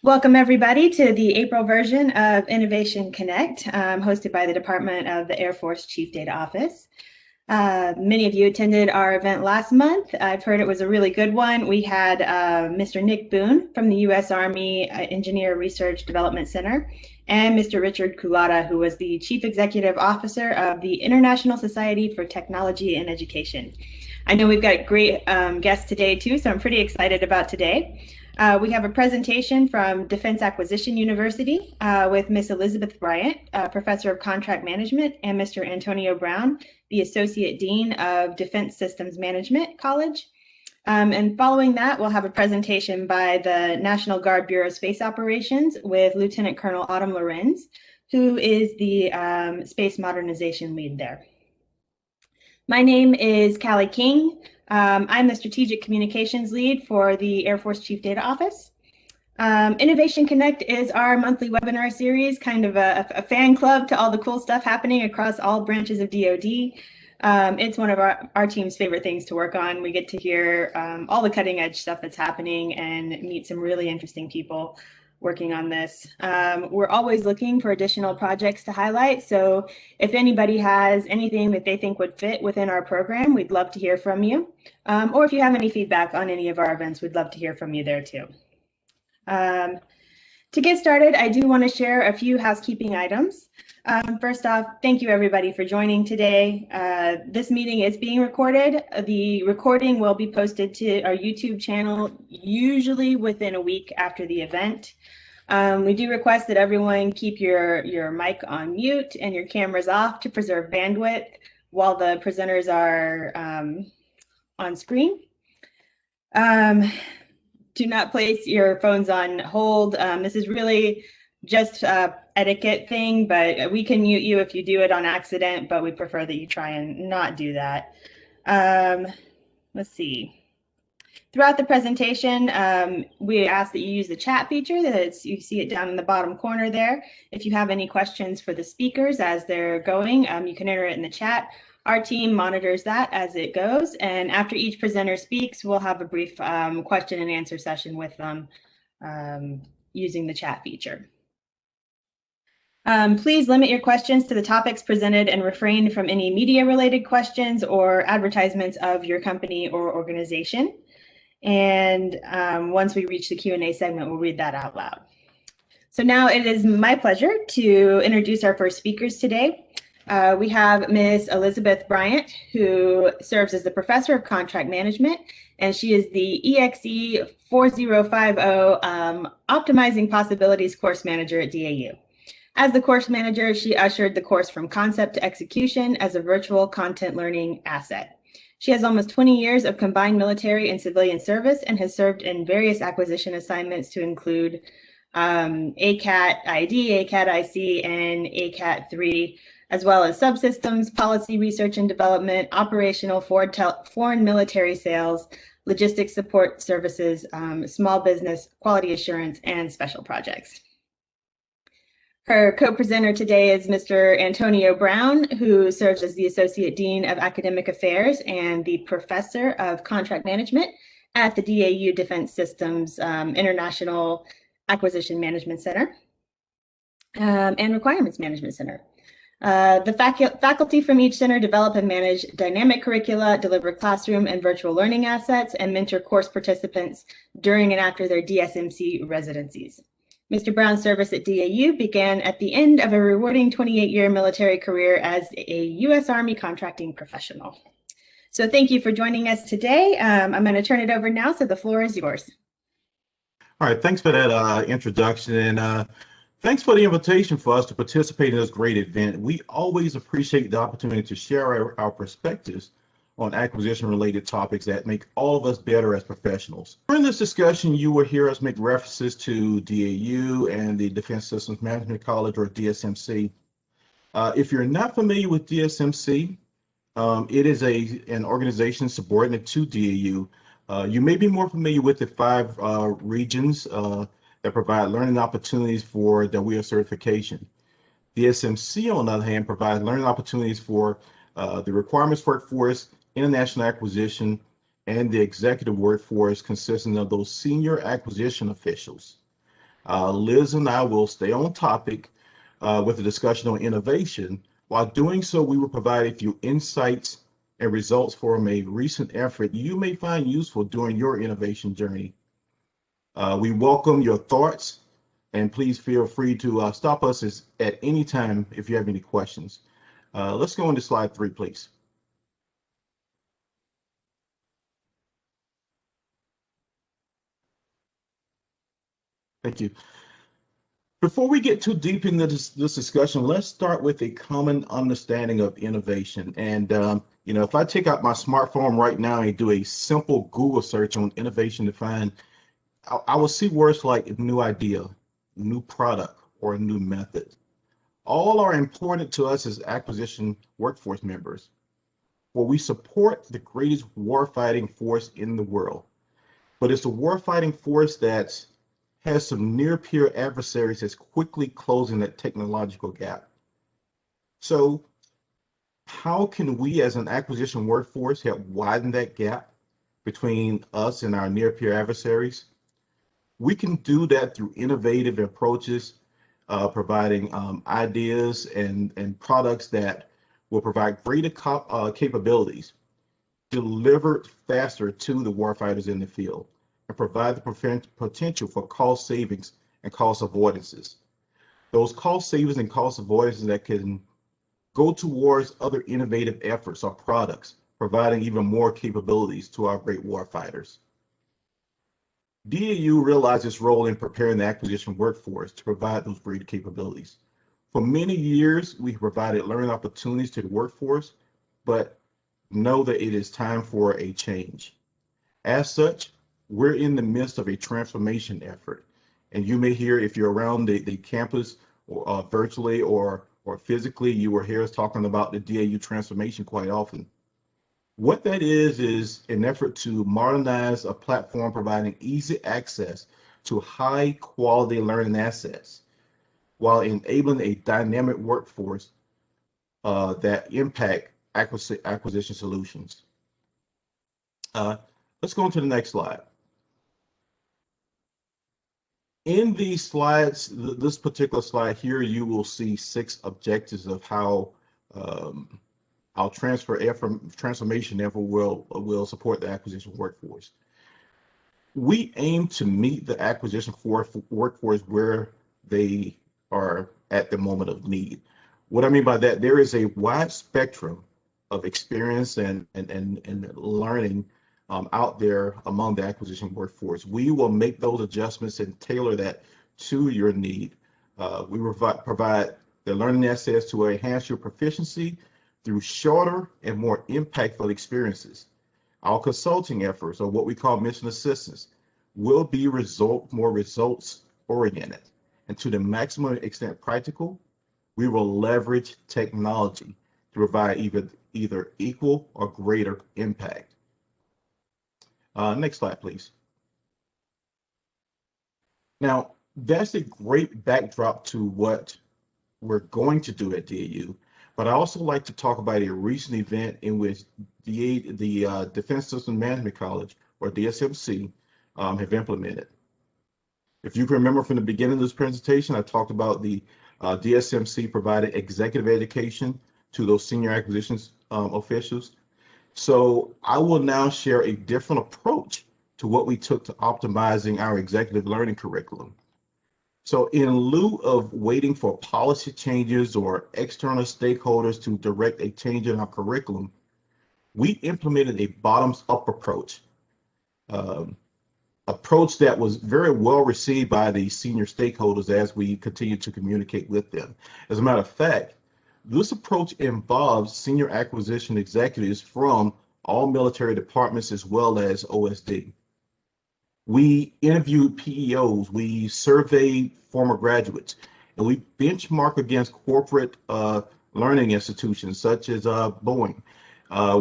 Welcome, everybody, to the April version of Innovation Connect, hosted by the Department of the Air Force Chief Data Office. Many of you attended our event last month. I've heard it was a really good one. We had Mr. Nick Boone from the U.S. Army Engineer Research Development Center, and Mr. Richard Kulata, who was the Chief Executive Officer of the International Society for Technology and Education. I know we've got great guests today, too, so I'm pretty excited about today. We have a presentation from Defense Acquisition University with Ms. Elizabeth Bryant, Professor of Contract Management, and Mr. Antonio Brown, the Associate Dean of Defense Systems Management College. And following that, we'll have a presentation by the National Guard Bureau of Space Operations with Lieutenant Colonel Autumn Lorenz, who is the space modernization lead there. My name is Callie King. I'm the Strategic Communications Lead for the Air Force Chief Data Office. Innovation Connect is our monthly webinar series, kind of a fan club to all the cool stuff happening across all branches of DoD. It's one of our team's favorite things to work on. We get to hear all the cutting edge stuff that's happening and meet some really interesting people working on this. We're always looking for additional projects to highlight. So if anybody has anything that they think would fit within our program, we'd love to hear from you. Or if you have any feedback on any of our events, we'd love to hear from you there too. To get started, I do want to share a few housekeeping items. First off, thank you everybody for joining today. This meeting is being recorded. The recording will be posted to our YouTube channel, usually within a week after the event. We do request that everyone keep your mic on mute and your cameras off to preserve bandwidth while the presenters are on screen. Do not place your phones on hold. This is really just etiquette thing, but we can mute you if you do it on accident, but we prefer that you try and not do that. Let's see. Throughout the presentation, we ask that you use the chat feature. You see it down in the bottom corner there. If you have any questions for the speakers as they're going, you can enter it in the chat. Our team monitors that as it goes, and after each presenter speaks, we'll have a brief question and answer session with them using the chat feature. Please limit your questions to the topics presented and refrain from any media-related questions or advertisements of your company or organization. And once we reach the Q&A segment, we'll read that out loud. So now it is my pleasure to introduce our first speakers today. We have Ms. Elizabeth Bryant, who serves as the Professor of Contract Management, and she is the EXE 4050 Optimizing Possibilities Course Manager at DAU. As the course manager, she ushered the course from concept to execution as a virtual content learning asset. She has almost 20 years of combined military and civilian service and has served in various acquisition assignments to include ACAT ID, ACAT IC, and ACAT 3, as well as subsystems, policy research and development, operational foreign military sales, logistics support services, small business, quality assurance, and special projects. Her co-presenter today is Mr. Antonio Brown, who serves as the Associate Dean of Academic Affairs and the Professor of Contract Management at the DAU Defense Systems International Acquisition Management Center and Requirements Management Center. The faculty from each center develop and manage dynamic curricula, deliver classroom and virtual learning assets, and mentor course participants during and after their DSMC residencies. Mr. Brown's service at DAU began at the end of a rewarding 28-year military career as a U.S. Army contracting professional. So thank you for joining us today. I'm going to turn it over now, so the floor is yours. All right, thanks for that introduction, and thanks for the invitation for us to participate in this great event. We always appreciate the opportunity to share our perspectives on acquisition-related topics that make all of us better as professionals. During this discussion, you will hear us make references to DAU and the Defense Systems Management College, or DSMC. If you're not familiar with DSMC, it is an organization subordinate to DAU. You may be more familiar with the 5 regions that provide learning opportunities for DAU certification. DSMC, on the other hand, provides learning opportunities for the requirements workforce, international acquisition, and the executive workforce consisting of those senior acquisition officials. Liz and I will stay on topic with a discussion on innovation. While doing so, we will provide a few insights and results from a recent effort you may find useful during your innovation journey. We welcome your thoughts, and please feel free to stop us at any time if you have any questions. Let's go into slide 3, please. Thank you. Before we get too deep into this discussion, let's start with a common understanding of innovation. And if I take out my smartphone right now and do a simple Google search on innovation to find, I will see words like new idea, new product, or a new method. All are important to us as acquisition workforce members, for we support the greatest warfighting force in the world. But it's a warfighting force that has some near peer adversaries that's quickly closing that technological gap. So how can we as an acquisition workforce help widen that gap between us and our near peer adversaries? We can do that through innovative approaches, providing ideas and products that will provide greater capabilities delivered faster to the warfighters in the field and provide the potential for cost savings and cost avoidances. Those cost savings and cost avoidances that can go towards other innovative efforts or products, providing even more capabilities to our great warfighters. DAU realized its role in preparing the acquisition workforce to provide those greater capabilities. For many years, we provided learning opportunities to the workforce, but know that it is time for a change. As such, we're in the midst of a transformation effort. And you may hear, if you're around the campus or virtually or physically, you will hear us talking about the DAU transformation quite often. What that is an effort to modernize a platform providing easy access to high quality learning assets while enabling a dynamic workforce that impact acquisition solutions. Let's go on to the next slide. In these slides, this particular slide here, you will see 6 objectives of how our transformation effort will support the acquisition workforce. We aim to meet the acquisition workforce where they are at the moment of need. What I mean by that, there is a wide spectrum of experience and learning out there among the acquisition workforce. We will make those adjustments and tailor that to your need. We provide the learning assets to enhance your proficiency through shorter and more impactful experiences. Our consulting efforts, or what we call mission assistance, will be more results oriented. And to the maximum extent practical, we will leverage technology to provide either equal or greater impact. Next slide, please. Now, that's a great backdrop to what we're going to do at DAU, but I also like to talk about a recent event in which the Defense System Management College, or DSMC, have implemented. If you can remember from the beginning of this presentation, I talked about the DSMC provided executive education to those senior acquisitions officials. So I will now share a different approach to what we took to optimizing our executive learning curriculum. So in lieu of waiting for policy changes or external stakeholders to direct a change in our curriculum, we implemented a bottoms-up approach that was very well received by the senior stakeholders as we continue to communicate with them. As a matter of fact, this approach involves senior acquisition executives from all military departments as well as OSD. We interviewed PEOs, we surveyed former graduates, and we benchmark against corporate learning institutions such as Boeing.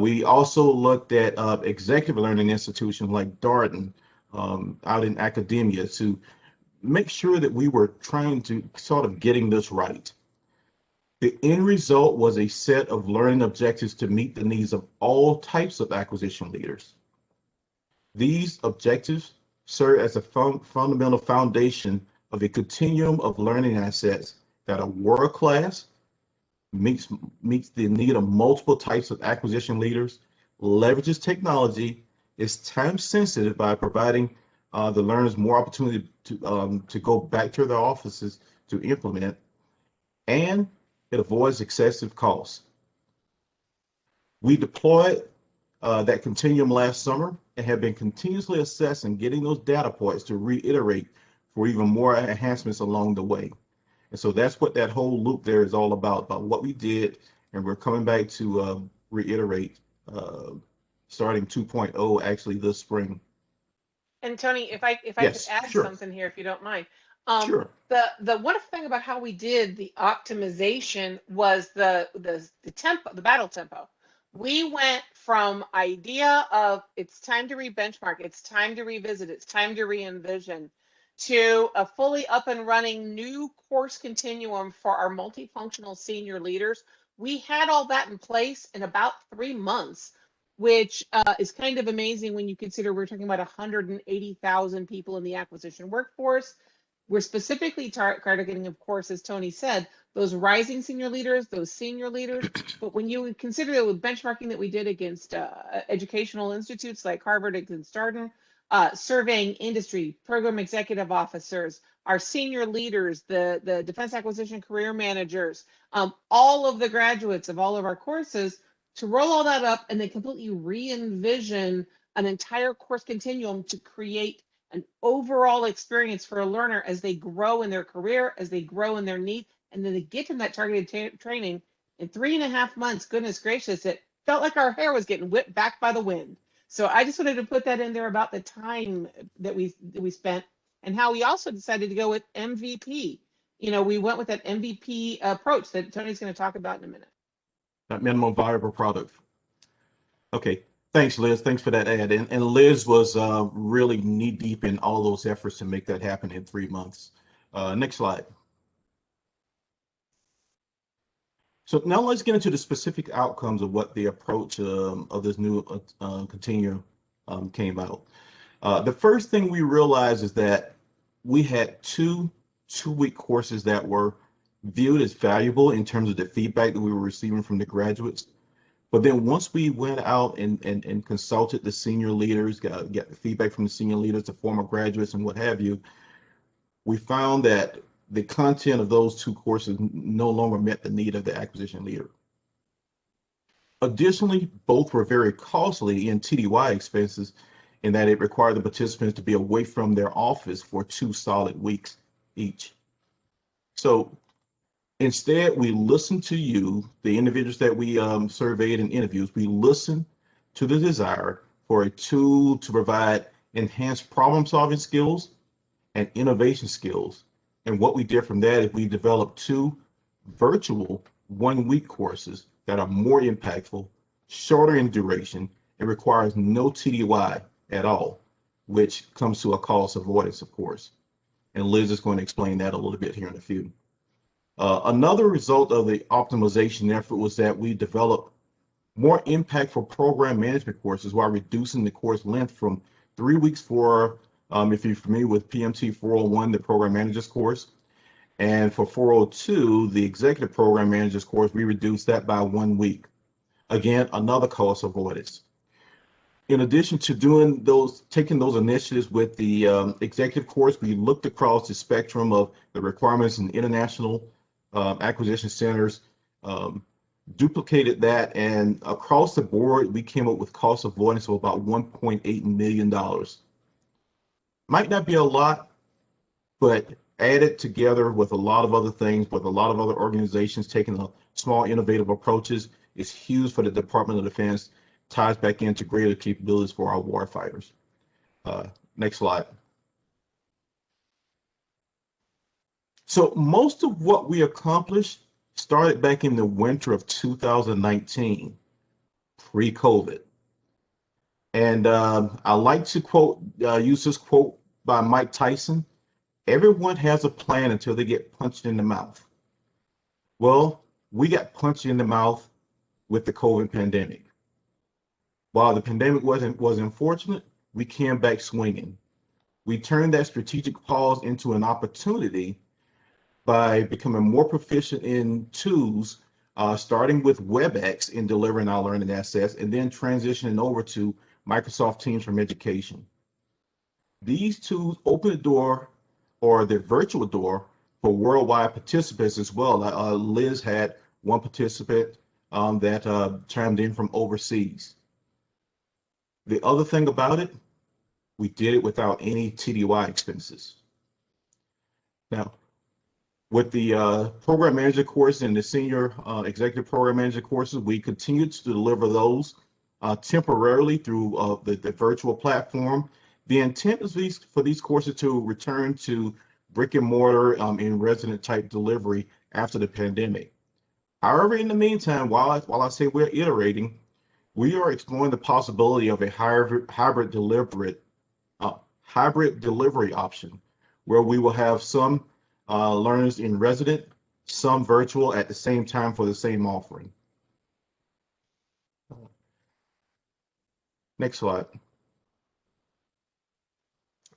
We also looked at executive learning institutions like Darden out in academia to make sure that we were trying to sort of getting this right. The end result was a set of learning objectives to meet the needs of all types of acquisition leaders. These objectives serve as a fundamental foundation of a continuum of learning assets that are world-class, meets the need of multiple types of acquisition leaders, leverages technology, is time sensitive by providing the learners more opportunity to go back to their offices to implement, and it avoids excessive costs. We deployed that continuum last summer and have been continuously assessing, getting those data points to reiterate for even more enhancements along the way. And so that's what that whole loop there is all about what we did, and we're coming back to reiterate starting 2.0 actually this spring. And Tony, if I Yes, could add sure. something here, if you don't mind. Sure. The wonderful thing about how we did the optimization was the tempo, the battle tempo. We went from idea of it's time to re-benchmark, it's time to revisit, it's time to re-envision, to a fully up and running new course continuum for our multifunctional senior leaders. We had all that in place in about 3 months, which is kind of amazing when you consider we're talking about 180,000 people in the acquisition workforce. We're specifically targeting, of course, as Tony said, those rising senior leaders, those senior leaders. But when you consider the benchmarking that we did against educational institutes like Harvard and Darden, surveying industry, program executive officers, our senior leaders, the defense acquisition career managers, all of the graduates of all of our courses, to roll all that up and then completely re-envision an entire course continuum to create an overall experience for a learner as they grow in their career, as they grow in their need, and then they get to that targeted training in 3.5 months. Goodness gracious, it felt like our hair was getting whipped back by the wind. So I just wanted to put that in there about the time that we spent, and how we also decided to go with MVP. You know, we went with that MVP approach that Tony's going to talk about in a minute. That minimum viable product. Okay, thanks, Liz. Thanks for that ad. And Liz was really knee deep in all those efforts to make that happen in 3 months. Next slide. So now let's get into the specific outcomes of what the approach of this new continuum came out. The first thing we realized is that we had two-week courses that were viewed as valuable in terms of the feedback that we were receiving from the graduates. But then once we went out and consulted the senior leaders, got the feedback from the senior leaders, the former graduates, and what have you, we found that the content of those two courses no longer met the need of the acquisition leader. Additionally, both were very costly in TDY expenses in that it required the participants to be away from their office for 2 solid weeks each. So instead, we listened to you, the individuals that we surveyed in interviews. We listened to the desire for a tool to provide enhanced problem-solving skills and innovation skills. And what we did from that is we developed 2 virtual 1-week courses that are more impactful, shorter in duration, and requires no TDY at all, which comes to a cost avoidance, of course. And Liz is going to explain that a little bit here in a few. Another result of the optimization effort was that we developed more impactful program management courses while reducing the course length from 3 weeks for, if you're familiar with PMT 401, the program managers course, and for 402, the executive program managers course, we reduced that by 1 week. Again, another cost avoidance. In addition to taking those initiatives with the executive course, we looked across the spectrum of the requirements in international acquisition centers, duplicated that, and across the board, we came up with cost avoidance of about $1.8 million. Might not be a lot, but added together with a lot of other things, with a lot of other organizations taking small innovative approaches, is huge for the Department of Defense, ties back into greater capabilities for our warfighters. Next slide. So most of what we accomplished started back in the winter of 2019, pre-COVID. And I like to use this quote by Mike Tyson: everyone has a plan until they get punched in the mouth. Well, we got punched in the mouth with the COVID pandemic. While the pandemic was unfortunate, we came back swinging. We turned that strategic pause into an opportunity by becoming more proficient in tools, starting with WebEx in delivering our learning assets, and then transitioning over to Microsoft Teams from Education. These tools open the door, or the virtual door, for worldwide participants as well. Liz had one participant that chimed in from overseas. The other thing about it, we did it without any TDY expenses. Now, with the program manager course and the senior executive program manager courses, we continue to deliver those temporarily through the virtual platform. The intent is for these courses to return to brick and mortar in resident type delivery after the pandemic. However, in the meantime, while I say we're iterating, we are exploring the possibility of a hybrid delivery option, where we will have some learners in resident, some virtual at the same time for the same offering. Next slide.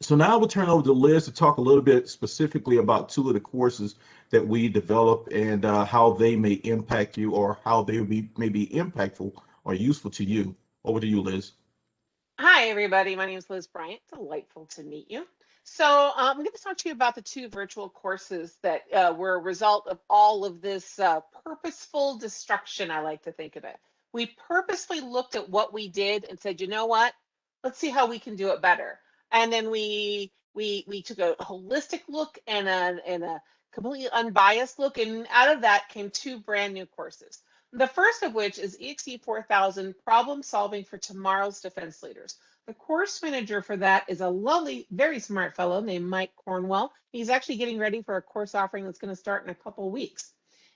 So now we'll turn over to Liz to talk a little bit specifically about two of the courses that we developed and how they may impact you, or how they may be impactful or useful to you. Over to you, Liz. Hi, everybody. My name is Liz Bryant. Delightful to meet you. So I'm going to talk to you about the two virtual courses that were a result of all of this purposeful destruction, I like to think of it. We purposely looked at what we did and said, you know what? Let's see how we can do it better. And then we took a holistic look and a completely unbiased look, and out of that came two brand new courses. The first of which is EXE 4000 Problem Solving for Tomorrow's Defense Leaders. The course manager for that is a lovely, very smart fellow named Mike Cornwell. He's actually getting ready for a course offering that's going to start in a couple weeks.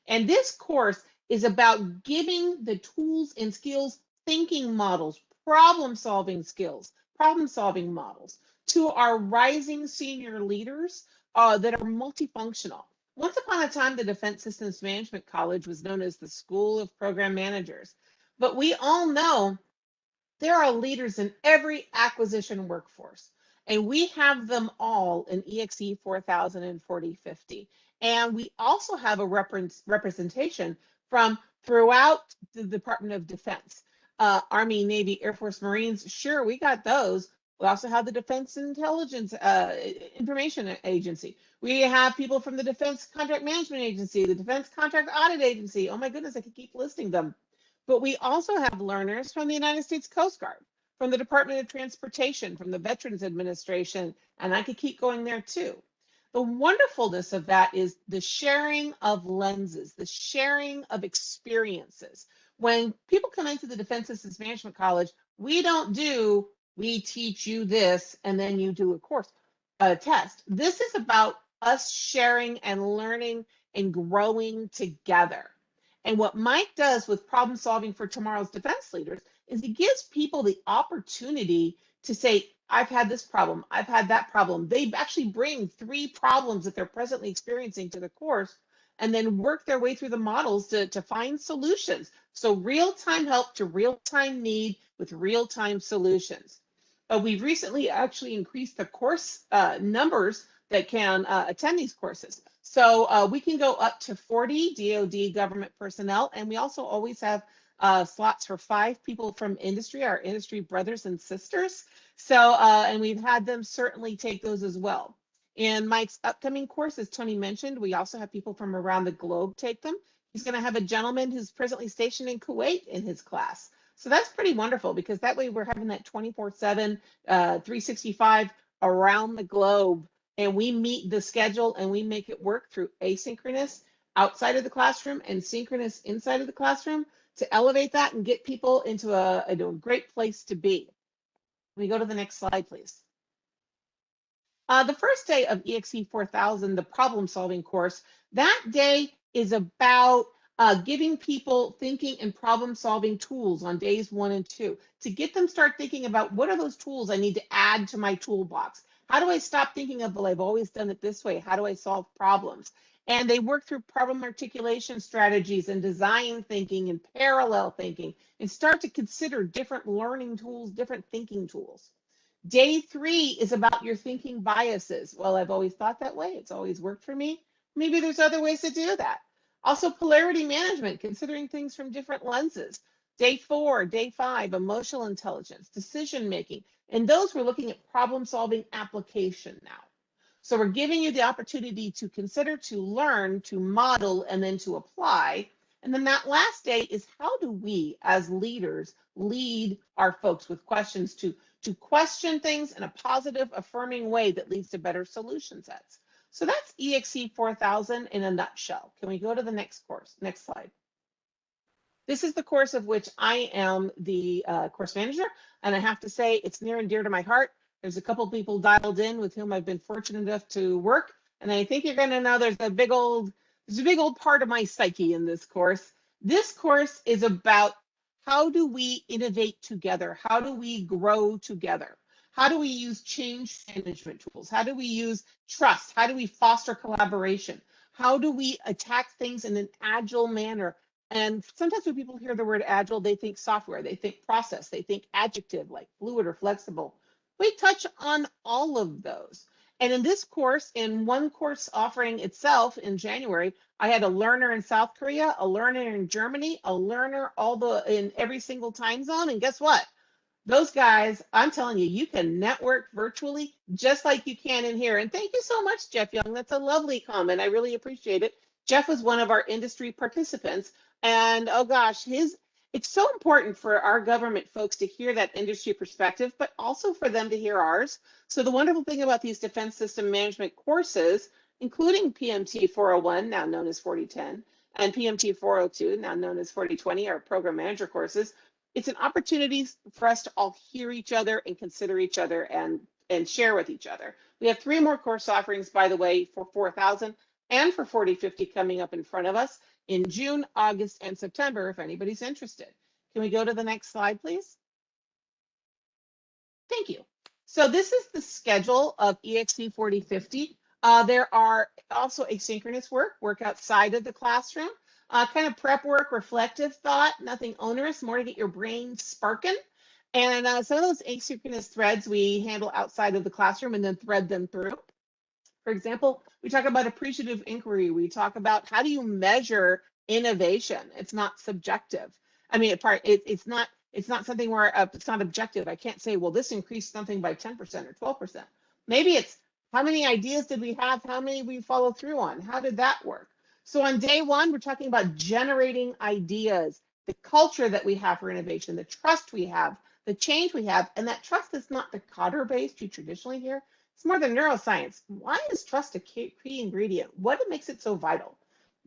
And this course is about giving the tools and skills, thinking models, problem-solving skills, problem-solving models to our rising senior leaders that are multifunctional. Once upon a time, the Defense Systems Management College was known as the School of Program Managers. But we all know there are leaders in every acquisition workforce, and we have them all in EXE 4000 and 4050. And we also have a representation from throughout the Department of Defense. Army, Navy, Air Force, Marines, sure, we got those. We also have the Defense Intelligence Information Agency. We have people from the Defense Contract Management Agency, the Defense Contract Audit Agency. Oh my goodness, I could keep listing them. But we also have learners from the United States Coast Guard, from the Department of Transportation, from the Veterans Administration, and I could keep going there too. The wonderfulness of that is the sharing of lenses, the sharing of experiences. When people come into the Defense Systems Management College, we don't do, we teach you this, and then you do a test. This is about us sharing and learning and growing together. And what Mike does with problem solving for tomorrow's defense leaders is he gives people the opportunity to say, I've had this problem, I've had that problem. They actually bring 3 problems that they're presently experiencing to the course, and then work their way through the models to find solutions. So real-time help to real-time need with real-time solutions. We've recently actually increased the course numbers that can attend these courses. So we can go up to 40 DoD government personnel, and we also always have slots for 5 people from industry, our industry brothers and sisters. So, and we've had them certainly take those as well. In Mike's upcoming course, as Tony mentioned, we also have people from around the globe take them. He's going to have a gentleman who's presently stationed in Kuwait in his class. So that's pretty wonderful, because that way we're having that 24/7, 365 around the globe, and we meet the schedule and we make it work through asynchronous outside of the classroom and synchronous inside of the classroom to elevate that and get people into a great place to be. Can we go to the next slide, please? The first day of EXE 4000, the problem solving course, that day is about giving people thinking and problem solving tools on days 1 and 2 to get them start thinking about what are those tools I need to add to my toolbox. How do I stop thinking of, well, I've always done it this way? How do I solve problems? And they work through problem articulation strategies and design thinking and parallel thinking and start to consider different learning tools, different thinking tools. Day 3 is about your thinking biases. Well, I've always thought that way. It's always worked for me. Maybe there's other ways to do that. Also, polarity management, considering things from different lenses. Day 4, day 5, emotional intelligence, decision making. And those we're looking at problem solving application now. So we're giving you the opportunity to consider, to learn, to model, and then to apply. And then that last day is how do we as leaders lead our folks with questions to question things in a positive, affirming way that leads to better solution sets. So that's EXC 4000 in a nutshell. Can we go to the next course? Next slide. This is the course of which I am the course manager, and I have to say it's near and dear to my heart. There's a couple people dialed in with whom I've been fortunate enough to work, and I think you're going to know there's a big old part of my psyche in this course. This course is about how do we innovate together? How do we grow together? How do we use change management tools? How do we use trust? How do we foster collaboration? How do we attack things in an agile manner? And sometimes when people hear the word agile, they think software, they think process, they think adjective like fluid or flexible. We touch on all of those. And in this course, in one course offering itself in January, I had a learner in South Korea, a learner in Germany, a learner in every single time zone. And guess what? Those guys, I'm telling you, you can network virtually just like you can in here. And thank you so much, Jeff Young. That's a lovely comment. I really appreciate it. Jeff was one of our industry participants. And oh gosh, it's so important for our government folks to hear that industry perspective, but also for them to hear ours. So the wonderful thing about these defense system management courses, including PMT 401, now known as 4010, and PMT 402, now known as 4020, our program manager courses, it's an opportunity for us to all hear each other and consider each other and share with each other. We have 3 more course offerings, by the way, for 4000 and for 4050 coming up in front of us in June, August, and September, if anybody's interested. Can we go to the next slide, please? Thank you. So this is the schedule of EXC 4050. There are also asynchronous work outside of the classroom, kind of prep work, reflective thought, nothing onerous, more to get your brain sparking. And some of those asynchronous threads we handle outside of the classroom and then thread them through. For example, we talk about appreciative inquiry. We talk about how do you measure innovation? It's not subjective. I mean, it's not something where it's not objective. I can't say, well, this increased something by 10% or 12%. Maybe it's how many ideas did we have? How many we follow through on? How did that work? So on day 1, we're talking about generating ideas, the culture that we have for innovation, the trust we have, the change we have, and that trust is not the Kotter-based you traditionally hear. It's more than neuroscience. Why is trust a key ingredient? What makes it so vital?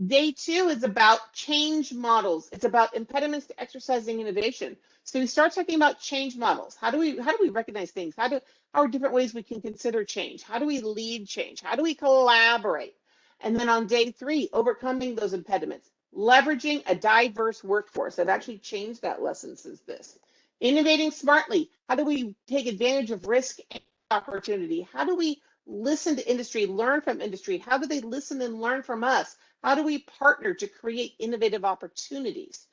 Day 2 is about change models. It's about impediments to exercising innovation. So we start talking about change models. How do we recognize things? How are different ways we can consider change? How do we lead change? How do we collaborate? And then on day 3, overcoming those impediments, leveraging a diverse workforce. I've actually changed that lesson since this. Innovating smartly. How do we take advantage of risk and opportunity? How do we listen to industry, learn from industry? How do they listen and learn from us? How do we partner to create innovative opportunities?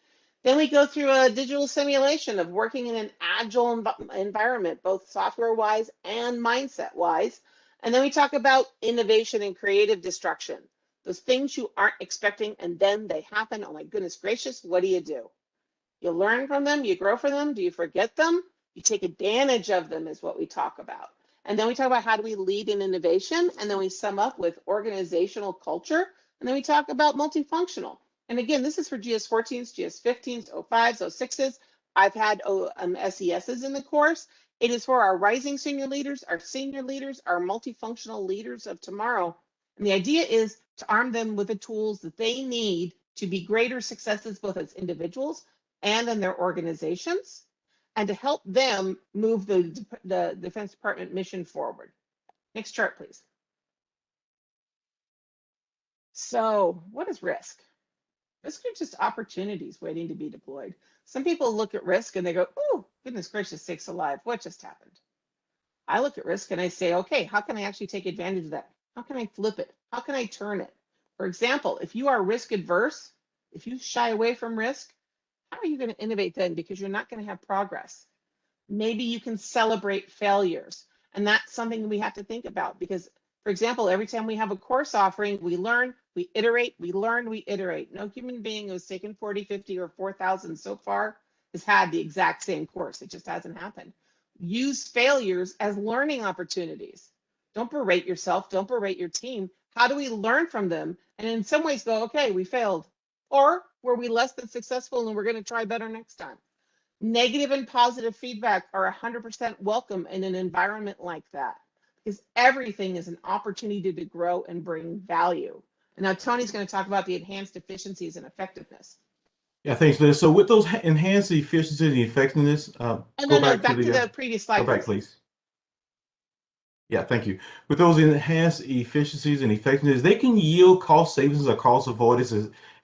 Then we go through a digital simulation of working in an agile environment, both software-wise and mindset-wise. And then we talk about innovation and creative destruction. Those things you aren't expecting and then they happen. Oh my goodness gracious, what do? You learn from them, you grow from them, do you forget them? You take advantage of them is what we talk about. And then we talk about how do we lead in innovation, and then we sum up with organizational culture, and then we talk about multifunctional. And again, this is for GS14s, GS15s, 05s, 06s. I've had SESs in the course. It is for our rising senior leaders, our multifunctional leaders of tomorrow. And the idea is to arm them with the tools that they need to be greater successes, both as individuals and in their organizations, and to help them move the Defense Department mission forward. Next chart, please. So what is risk? Risk are just opportunities waiting to be deployed. Some people look at risk and they go, oh, goodness gracious sakes alive, what just happened? I look at risk and I say, okay, how can I actually take advantage of that? How can I flip it? How can I turn it? For example, if you are risk adverse, if you shy away from risk, how are you going to innovate then? Because you're not going to have progress. Maybe you can celebrate failures. And that's something we have to think about because, for example, every time we have a course offering, we learn, we iterate, we learn, we iterate. No human being who's taken 40, 50, or 4,000 so far has had the exact same course. It just hasn't happened. Use failures as learning opportunities. Don't berate yourself. Don't berate your team. How do we learn from them? And in some ways go, okay, we failed. Or were we less than successful and we're going to try better next time? Negative and positive feedback are 100% welcome in an environment like that because everything is an opportunity to grow and bring value. And now Tony's going to talk about the enhanced efficiencies and effectiveness. Yeah, thanks, Liz. So with those enhanced efficiency and effectiveness, Oh, go no, back to back to the, the previous slide, go back, please. please. Yeah, thank you. With those enhanced efficiencies and effectiveness, they can yield cost savings or cost avoidance,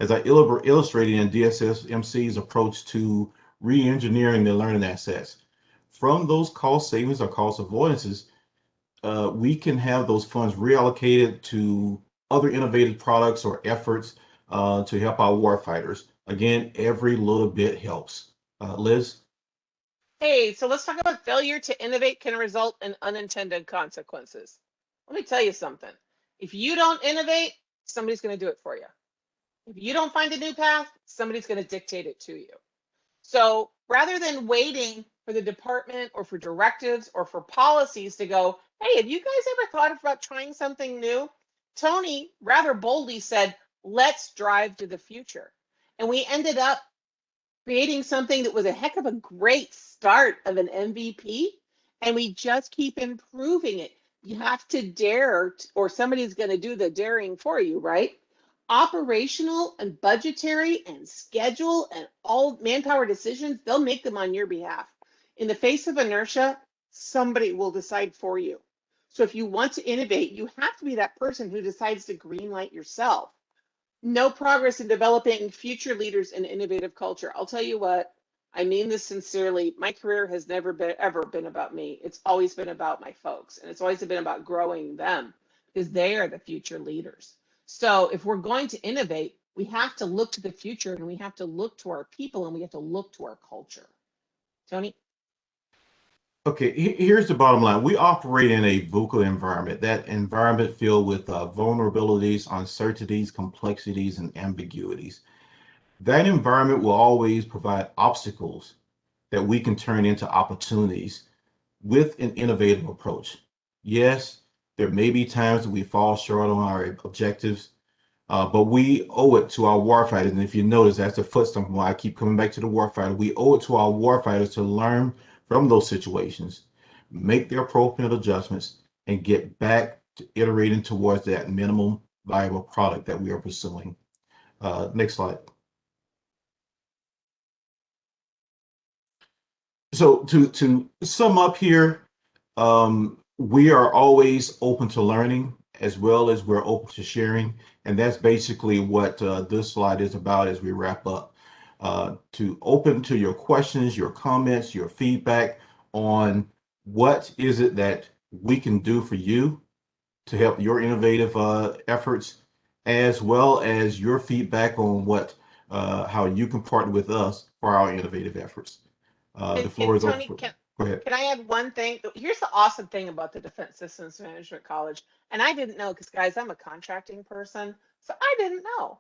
as I illustrated in DSMC's approach to re-engineering the learning assets. From those cost savings or cost avoidances, we can have those funds reallocated to other innovative products or efforts to help our warfighters. Again, every little bit helps. Liz? Hey, so let's talk about failure to innovate can result in unintended consequences. Let me tell you something. If you don't innovate, somebody's going to do it for you. If you don't find a new path, somebody's going to dictate it to you. So rather than waiting for the department or for directives or for policies to go, hey, have you guys ever thought about trying something new? Tony rather boldly said, let's drive to the future. And we ended up creating something that was a heck of a great start of an MVP. And we just keep improving it. You have to dare, or somebody's going to do the daring for you, right? Operational and budgetary and schedule and all manpower decisions, they'll make them on your behalf. In the face of inertia, somebody will decide for you. So if you want to innovate, you have to be that person who decides to greenlight yourself. No progress in developing future leaders in innovative culture. I'll tell you what, I mean this sincerely. My career has never been ever been about me. It's always been about my folks, and it's always been about growing them because they are the future leaders. So if we're going to innovate, we have to look to the future and we have to look to our people and we have to look to our culture. Tony? Okay, here's the bottom line. We operate in a VUCA environment, that environment filled with vulnerabilities, uncertainties, complexities, and ambiguities. That environment will always provide obstacles that we can turn into opportunities with an innovative approach. Yes, there may be times that we fall short on our objectives, but we owe it to our warfighters. And if you notice, that's the footstep why I keep coming back to the warfighter. We owe it to our warfighters to learn from those situations, make the appropriate adjustments, and get back to iterating towards that minimum viable product that we are pursuing. Next slide. So to sum up here, we are always open to learning as well as we're open to sharing. And that's basically what this slide is about as we wrap up. To open to your questions, your comments, your feedback on what is it that we can do for you to help your innovative efforts, as well as your feedback on what how you can partner with us for our innovative efforts. The floor is Tony, open. Go ahead. can I add one thing? Here's the awesome thing about the Defense Systems Management College. And I didn't know because, guys, I'm a contracting person. So I didn't know.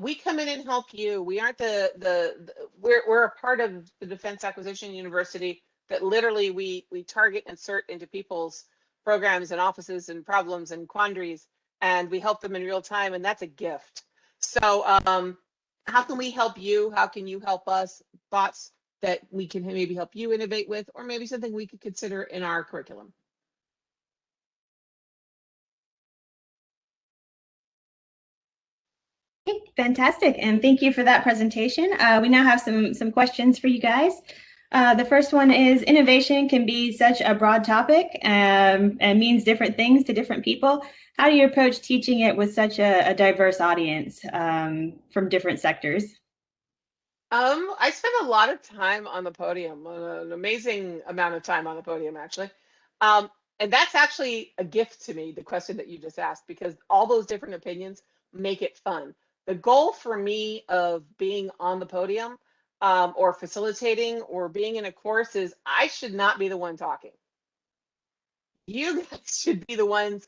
We come in and help you. We aren't we're a part of the Defense Acquisition University that literally we target and insert into people's programs and offices and problems and quandaries, and we help them in real time, and that's a gift. So how can we help you? How can you help us? Thoughts that we can maybe help you innovate with, or maybe something we could consider in our curriculum. Okay, fantastic, and thank you for that presentation. We now have some questions for you guys. The first one is, innovation can be such a broad topic and means different things to different people. How do you approach teaching it with such a diverse audience from different sectors? I spend a lot of time on the podium, an amazing amount of time on the podium, actually. And that's actually a gift to me, the question that you just asked, because all those different opinions make it fun. The goal for me of being on the podium or facilitating or being in a course is I should not be the one talking. You guys should be the ones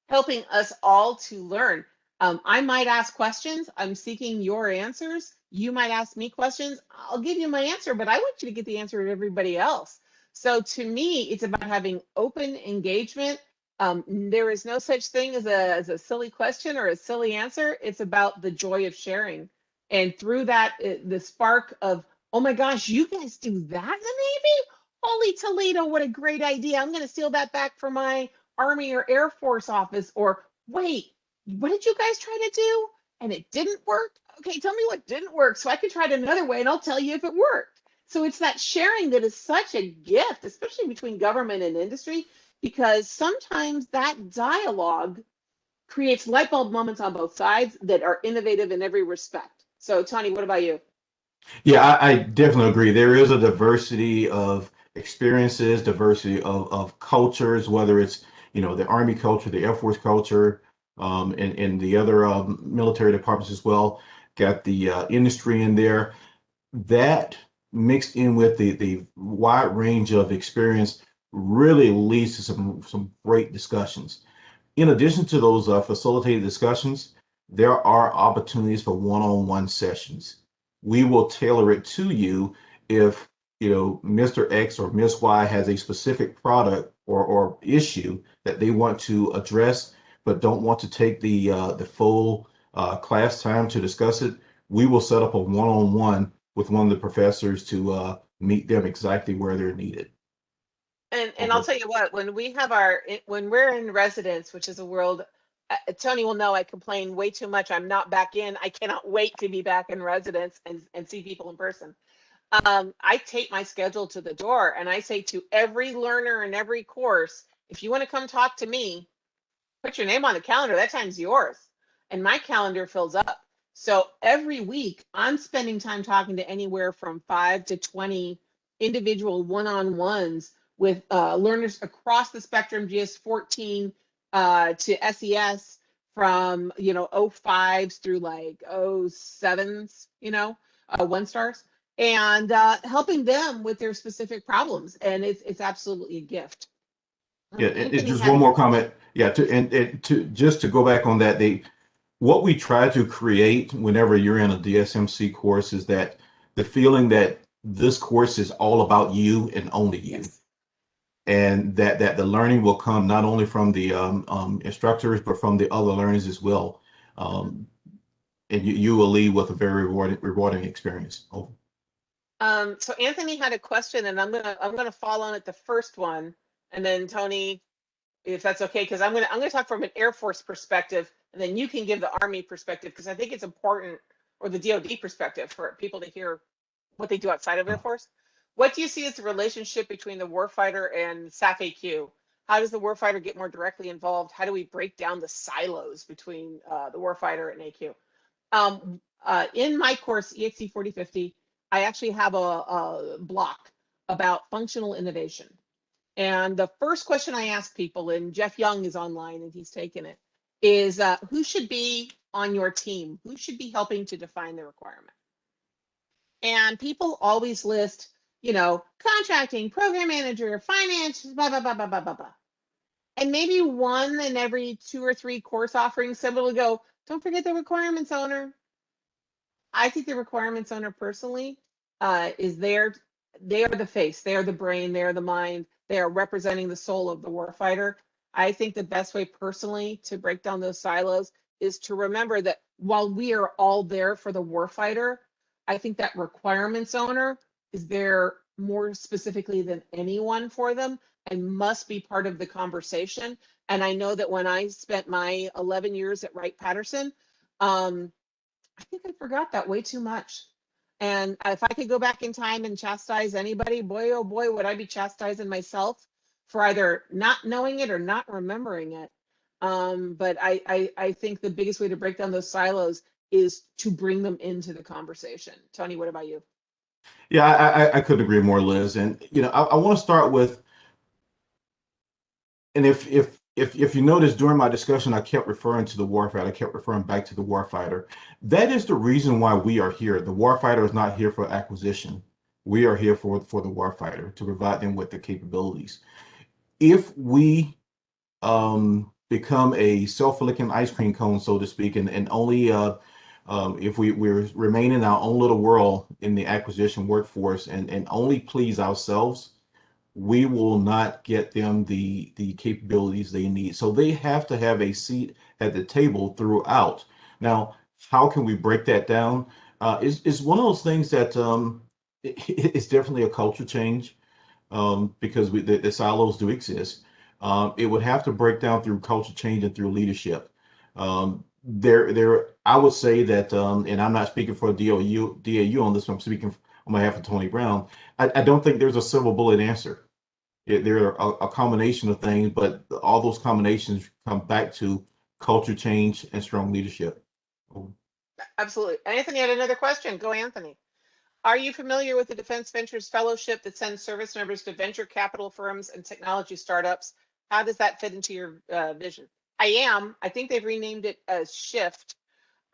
helping us all to learn. I might ask questions. I'm seeking your answers. You might ask me questions. I'll give you my answer, but I want you to get the answer of everybody else. So to me, it's about having open engagement. There is no such thing as a silly question or a silly answer. It's about the joy of sharing. And through that, the spark of, oh my gosh, you guys do that in the Navy? Holy Toledo, what a great idea. I'm going to steal that back from my Army or Air Force office. Or wait, what did you guys try to do? And it didn't work? Okay, tell me what didn't work so I can try it another way and I'll tell you if it worked. So it's that sharing that is such a gift, especially between government and industry, because sometimes that dialogue creates light bulb moments on both sides that are innovative in every respect. So Tony, what about you? Yeah, I definitely agree. There is a diversity of experiences, diversity of cultures, whether it's, the Army culture, the Air Force culture, and the other military departments as well. Got the industry in there. That mixed in with the wide range of experience really leads to some great discussions. In addition to those facilitated discussions, there are opportunities for one-on-one sessions. We will tailor it to you if Mr. X or Miss Y has a specific product or issue that they want to address, but don't want to take the full class time to discuss it. We will set up a one-on-one with one of the professors to meet them exactly where they're needed. And I'll tell you what, when we're in residence, which is a world, Tony will know I complain way too much. I'm not back in. I cannot wait to be back in residence and see people in person. I tape my schedule to the door and I say to every learner in every course, if you want to come talk to me, put your name on the calendar. That time's yours. And my calendar fills up. So every week I'm spending time talking to anywhere from 5 to 20 individual one-on-ones with learners across the spectrum, GS14 to SES, from 05s through like 07s, one stars, and helping them with their specific problems. And it's absolutely a gift. Yeah, and just one more comment. Yeah, to go back on that, what we try to create whenever you're in a DSMC course is that the feeling that this course is all about you and only you. Yes. And that the learning will come not only from the instructors, but from the other learners as well. And you will leave with a very rewarding experience. Over. So Anthony had a question, and I'm gonna follow on at the first one, and then Tony, if that's okay, because I'm gonna talk from an Air Force perspective, and then you can give the Army perspective, because I think it's important, or the DoD perspective, for people to hear what they do outside of Air Force. What do you see as the relationship between the warfighter and SAF AQ? How does the warfighter get more directly involved? How do we break down the silos between the warfighter and AQ? In my course, EXE 4050, I actually have a block about functional innovation. And the first question I ask people, and Jeff Young is online and he's taken it, is who should be on your team? Who should be helping to define the requirement? And people always list, contracting, program manager, finance, blah, blah, blah, blah, blah, blah, blah. And maybe one in every 2 or 3 course offerings, somebody will go, don't forget the requirements owner. I think the requirements owner personally is there. They are the face, they are the brain, they are the mind, they are representing the soul of the warfighter. I think the best way personally to break down those silos is to remember that while we are all there for the warfighter, I think that requirements owner is there more specifically than anyone for them and must be part of the conversation. And I know that when I spent my 11 years at Wright-Patterson, I think I forgot that way too much. And if I could go back in time and chastise anybody, boy, oh boy, would I be chastising myself for either not knowing it or not remembering it. But I think the biggest way to break down those silos is to bring them into the conversation. Tony, what about you? Yeah, I couldn't agree more, Liz. And I want to start with, and if if you notice during my discussion, I kept referring to the warfighter. I kept referring back to the warfighter. That is the reason why we are here. The warfighter is not here for acquisition. We are here for the warfighter to provide them with the capabilities. If we become a self-licking ice cream cone, so to speak, and only if we're remain in our own little world in the acquisition workforce and only please ourselves, we will not get them the capabilities they need. So they have to have a seat at the table throughout. Now, how can we break that down? It's one of those things that it's definitely a culture change because the silos do exist. It would have to break down through culture change and through leadership. I would say that, and I'm not speaking for DAU on this, I'm speaking on behalf of Tony Brown. I don't think there's a silver bullet answer. There are a combination of things, but all those combinations come back to culture change and strong leadership. Absolutely. Anthony had another question. Go, Anthony. Are you familiar with the Defense Ventures Fellowship that sends service members to venture capital firms and technology startups? How does that fit into your vision? I am. I think they've renamed it as Shift.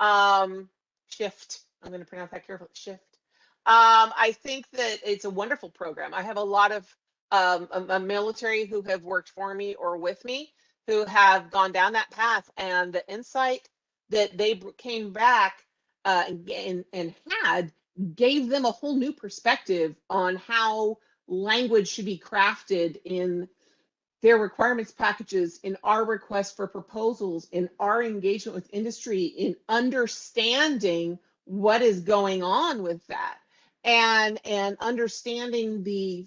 Shift. I'm going to pronounce that carefully. Shift. I think that it's a wonderful program. I have a lot of a military who have worked for me or with me who have gone down that path, and the insight that they came back and had gave them a whole new perspective on how language should be crafted in their requirements packages, in our request for proposals, in our engagement with industry, in understanding what is going on with that, and understanding the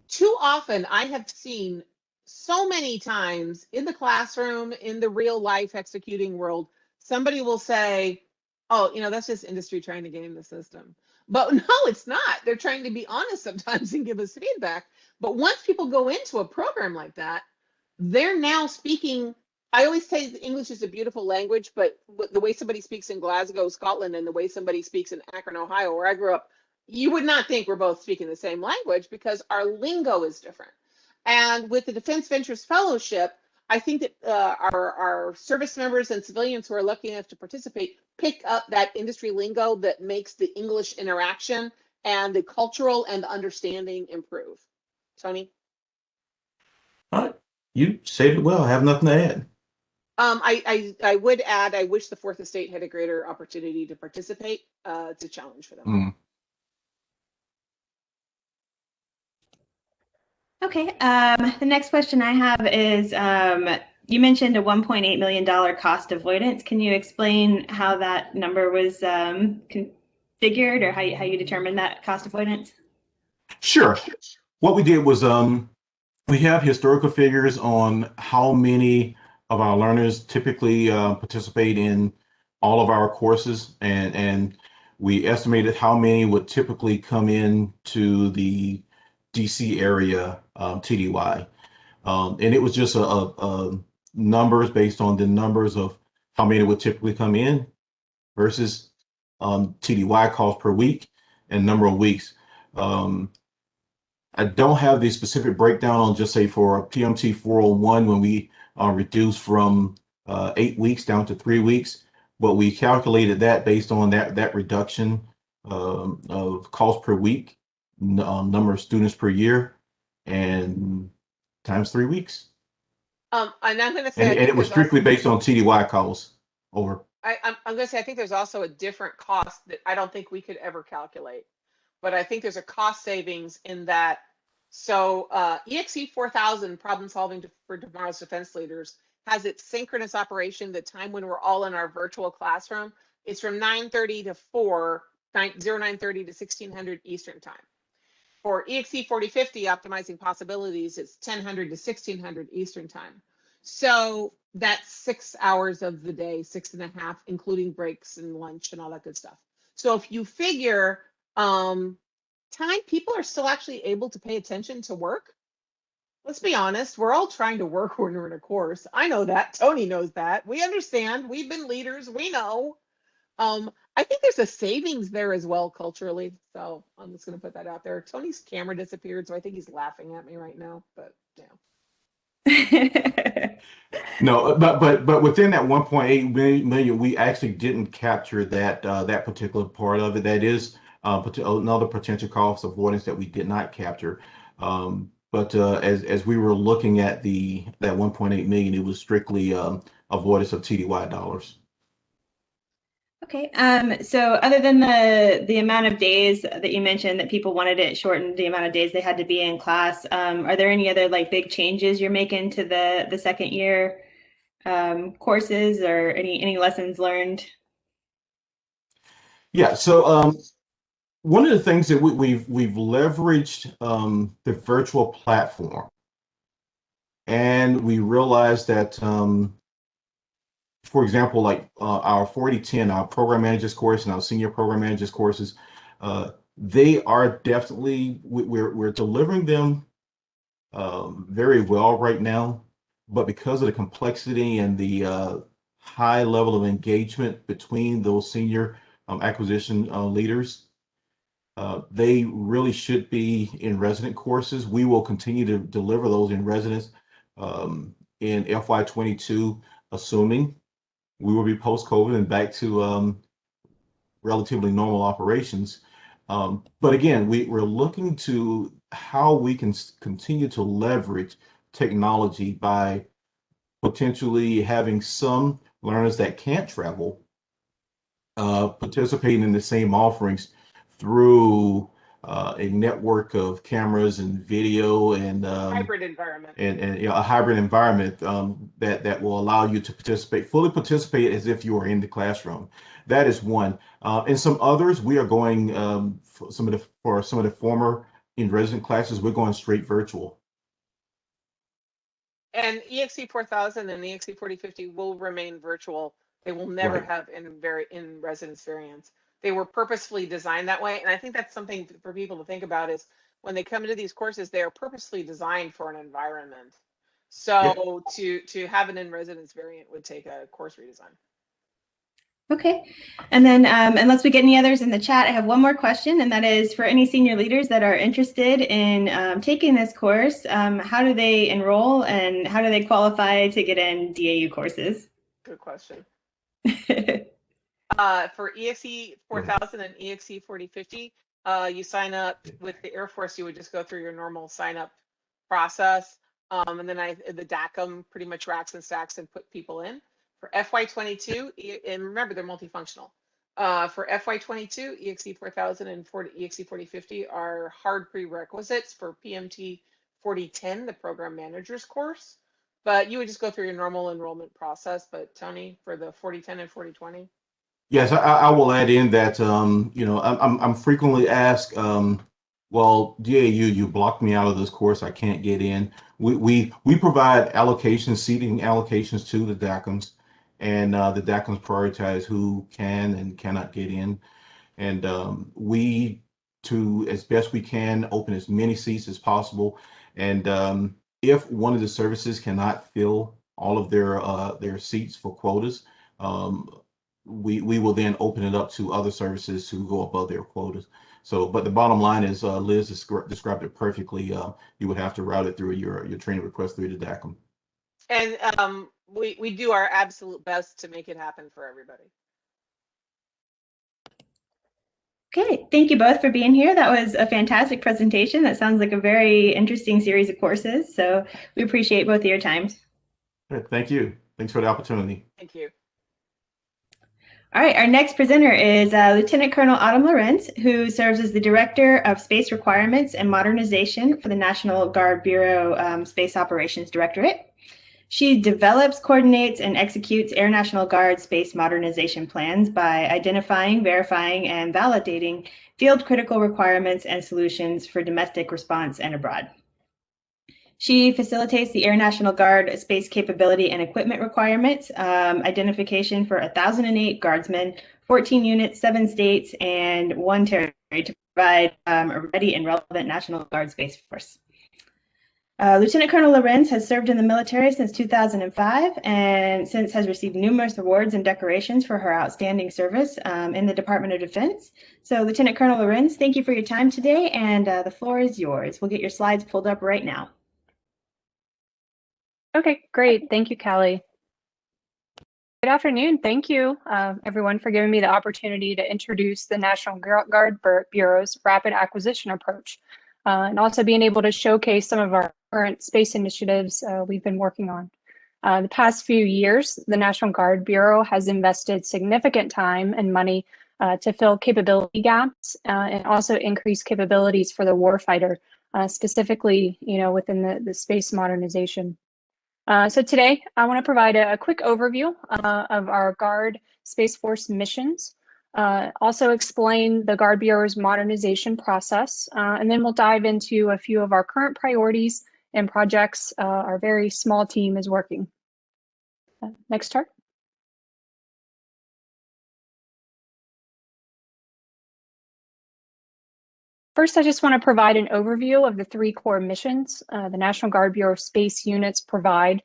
too often I have seen so many times in the classroom, in the real life executing world, somebody will say, oh, that's just industry trying to game the system. But no, it's not. They're trying to be honest sometimes and give us feedback. But once people go into a program like that, they're now speaking. I always say English is a beautiful language, but the way somebody speaks in Glasgow, Scotland, and the way somebody speaks in Akron, Ohio, where I grew up, you would not think we're both speaking the same language because our lingo is different. And with the Defense Ventures Fellowship, I think that our service members and civilians who are lucky enough to participate pick up that industry lingo that makes the English interaction and the cultural and the understanding improve. Tony? All right, you said it well. I have nothing to add. I would add, I wish the Fourth Estate had a greater opportunity to participate. It's a challenge for them. Mm. Okay, the next question I have is, you mentioned a $1.8 million cost avoidance. Can you explain how that number was configured, or how you determined that cost avoidance? Sure. What we did was we have historical figures on how many of our learners typically participate in all of our courses, and we estimated how many would typically come in to the DC area TDY. And it was just a numbers based on the numbers of how many would typically come in versus TDY cost per week and number of weeks. I don't have the specific breakdown on just say for PMT 401 when we reduced from 8 weeks down to 3 weeks, but we calculated that based on that reduction of cost per week, number of students per year, and times 3 weeks. And I'm going to say, and it was strictly based on TDY costs. Over. I'm going to say, I think there's also a different cost that I don't think we could ever calculate, but I think there's a cost savings in that. So EXE 4000 problem solving for tomorrow's defense leaders has its synchronous operation, the time when we're all in our virtual classroom. It's from 9:30 to 09:30 to 1600 Eastern time. For EXE 4050 optimizing possibilities, it's 1000 to 1600 Eastern time. So that's 6 hours of the day, 6.5, including breaks and lunch and all that good stuff. So if you figure time, people are still actually able to pay attention to work. Let's be honest, we're all trying to work when we're in a course. I know that. Tony knows that. We understand. We've been leaders. We know. I think there's a savings there as well culturally. So I'm just going to put that out there. Tony's camera disappeared, so I think he's laughing at me right now. But yeah. No, but within that 1.8 million, we actually didn't capture that particular part of it. That is another potential cost avoidance that we did not capture. But as we were looking at that 1.8 million, it was strictly avoidance of TDY dollars. Okay. So other than the amount of days that you mentioned that people wanted it shortened, the amount of days they had to be in class, are there any other like big changes you're making to the second year courses, or any lessons learned? Yeah. So one of the things that we've leveraged the virtual platform, and we realized that for example, like our 4010, our program managers course and our senior program managers courses, they are definitely, we're delivering them very well right now, but because of the complexity and the high level of engagement between those senior acquisition leaders, they really should be in resident courses. We will continue to deliver those in residence in FY22, assuming we will be post-COVID and back to relatively normal operations. But again, we're looking to how we can continue to leverage technology by potentially having some learners that can't travel participating in the same offerings through a network of cameras and video and Hybrid environment. and you know, a hybrid environment that will allow you to fully participate as if you are in the classroom. That is one. And some others, we are going for some of the former in-resident classes, we're going straight virtual. And EXE 4000 and EXE 4050 will remain virtual. They will never Right. have in residence variants. They were purposefully designed that way. And I think that's something for people to think about is when they come into these courses, they are purposefully designed for an environment. Yeah. So to have an in residence variant would take a course redesign. Okay. And then unless we get any others in the chat, I have one more question, and that is for any senior leaders that are interested in taking this course, how do they enroll and how do they qualify to get in DAU courses? Good question. For EXE 4000 and EXE 4050, you sign up with the Air Force. You would just go through your normal sign up process, and then the DACM pretty much racks and stacks and put people in. For FY22, and remember they're multifunctional. For FY22, EXE 4000 and EXE 4050 are hard prerequisites for PMT 4010, the program managers course. But you would just go through your normal enrollment process. But Tony, for the 4010 and 4020. Yes, I will add in that you know, I'm frequently asked, well, DAU, you blocked me out of this course, I can't get in. We provide allocations, seating allocations to the DACMs, and the DACMs prioritize who can and cannot get in. And we, to as best we can, open as many seats as possible. And if one of the services cannot fill all of their seats for quotas, we will then open it up to other services who go above their quotas. So, but the bottom line is, Liz described it perfectly. You would have to route it through your training request through the DACM. And we do our absolute best to make it happen for everybody. Okay, thank you both for being here. That was a fantastic presentation. That sounds like a very interesting series of courses. So we appreciate both of your times. Thank you. Thanks for the opportunity. Thank you. All right, our next presenter is Lieutenant Colonel Autumn Lorenz, who serves as the Director of Space Requirements and Modernization for the National Guard Bureau Space Operations Directorate. She develops, coordinates, and executes Air National Guard space modernization plans by identifying, verifying, and validating field critical requirements and solutions for domestic response and abroad. She facilitates the Air National Guard space capability and equipment requirements, identification for 1,008 guardsmen, 14 units, 7 states, and 1 territory to provide a ready and relevant National Guard space force. Lieutenant Colonel Lorenz has served in the military since 2005 and since has received numerous awards and decorations for her outstanding service in the Department of Defense. So Lieutenant Colonel Lorenz, thank you for your time today, and the floor is yours. We'll get your slides pulled up right now. Okay, great. Thank you, Callie. Good afternoon. Thank you, everyone, for giving me the opportunity to introduce the National Guard Bureau's rapid acquisition approach, and also being able to showcase some of our current space initiatives we've been working on. The past few years, the National Guard Bureau has invested significant time and money to fill capability gaps and also increase capabilities for the warfighter, specifically, within the space modernization. So today, I want to provide a quick overview of our Guard Space Force missions, also explain the Guard Bureau's modernization process, and then we'll dive into a few of our current priorities and projects our very small team is working. Next chart. First, I just want to provide an overview of the 3 core missions the National Guard Bureau space units provide.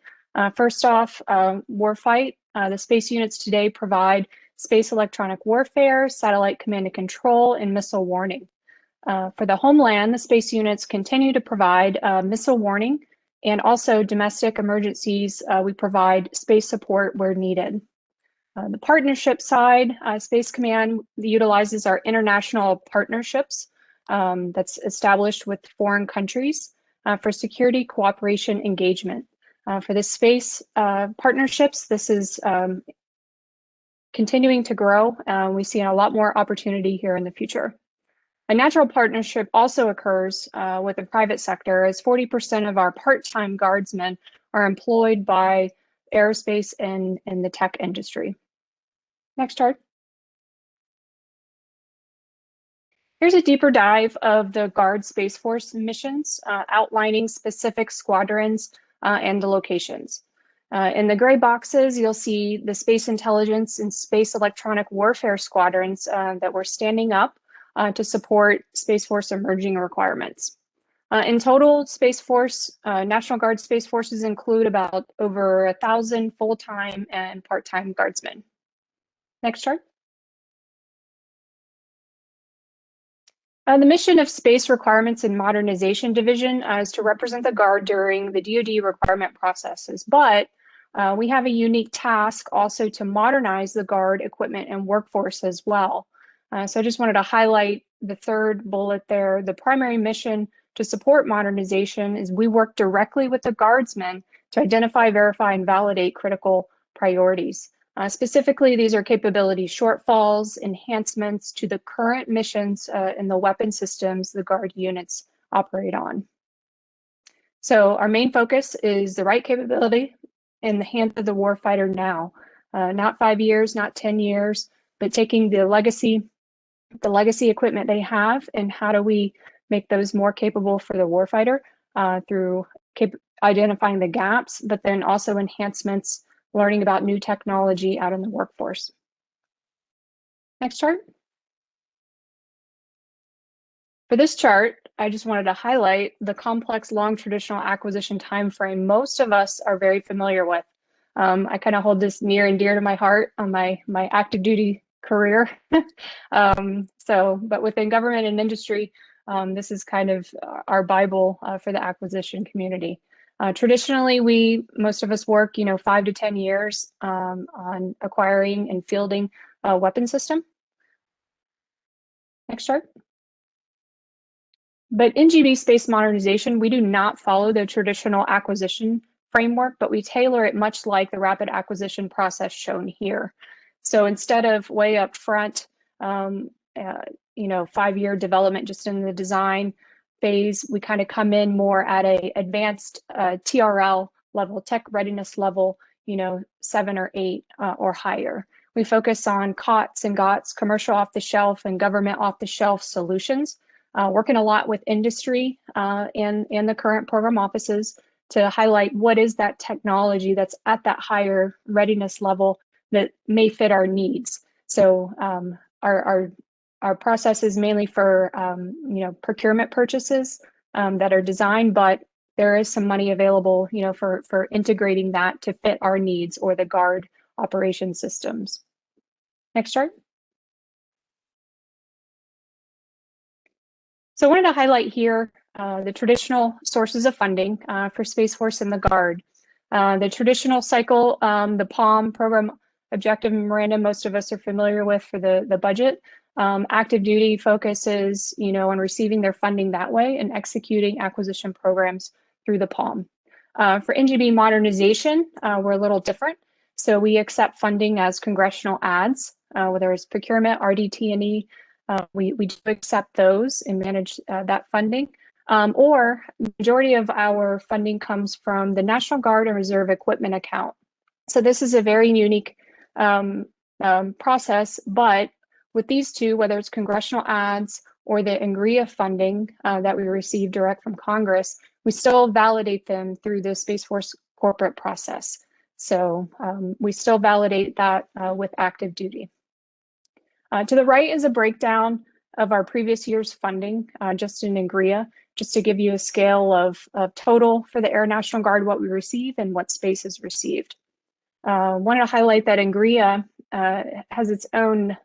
First off, warfight. The space units today provide space electronic warfare, satellite command and control, and missile warning. For the homeland, the space units continue to provide missile warning, and also domestic emergencies, we provide space support where needed. The partnership side, Space Command utilizes our international partnerships that's established with foreign countries for security cooperation engagement. For the space partnerships, this is continuing to grow. We see a lot more opportunity here in the future. A natural partnership also occurs with the private sector, as 40% of our part-time guardsmen are employed by aerospace and the tech industry. Next chart. Here's a deeper dive of the Guard Space Force missions, outlining specific squadrons and the locations. In the gray boxes, you'll see the space intelligence and space electronic warfare squadrons that we're standing up to support Space Force emerging requirements. In total, Space Force, National Guard Space Forces include about over 1,000 full-time and part-time guardsmen. Next chart. The mission of Space Requirements and Modernization Division is to represent the Guard during the DoD requirement processes, but we have a unique task also to modernize the Guard equipment and workforce as well. So I just wanted to highlight the third bullet there. The primary mission to support modernization is we work directly with the Guardsmen to identify, verify, and validate critical priorities. Specifically, these are capability shortfalls, enhancements to the current missions and the weapon systems the Guard units operate on. So our main focus is the right capability in the hands of the warfighter now, not 5 years, not 10 years, but taking the legacy equipment they have, and how do we make those more capable for the warfighter through identifying the gaps, but then also enhancements, learning about new technology out in the workforce. Next chart. For this chart, I just wanted to highlight the complex, long traditional acquisition timeframe most of us are very familiar with. I kind of hold this near and dear to my heart on my active duty career. But within government and industry, this is kind of our Bible for the acquisition community. Traditionally, most of us work, 5 to 10 years on acquiring and fielding a weapon system. Next chart. But in GB space modernization, we do not follow the traditional acquisition framework, but we tailor it much like the rapid acquisition process shown here. So instead of way up front, 5-year development just in the design phase, we kind of come in more at a advanced TRL level, tech readiness level, 7 or 8 or higher. We focus on COTS and GOTS, commercial off-the-shelf and government off-the-shelf solutions, working a lot with industry and the current program offices to highlight what is that technology that's at that higher readiness level that may fit our needs. So our process is mainly for procurement purchases that are designed, but there is some money available for integrating that to fit our needs or the Guard operation systems. Next chart. So I wanted to highlight here the traditional sources of funding for Space Force and the Guard. The traditional cycle, the POM, Program Objective Memorandum, most of us are familiar with for the budget. Active duty focuses, on receiving their funding that way and executing acquisition programs through the POM. For NGB modernization, we're a little different. So we accept funding as congressional ads, whether it's procurement, RDT&E, we do accept those and manage that funding. Or the majority of our funding comes from the National Guard and Reserve Equipment account. So this is a very unique process, but with these two, whether it's congressional ads or the INGRIA funding that we receive direct from Congress, we still validate them through the Space Force corporate process. So we still validate that with active duty. To the right is a breakdown of our previous year's funding, just in INGRIA, just to give you a scale of total for the Air National Guard, what we receive and what space is received. Wanted to highlight that INGRIA has its own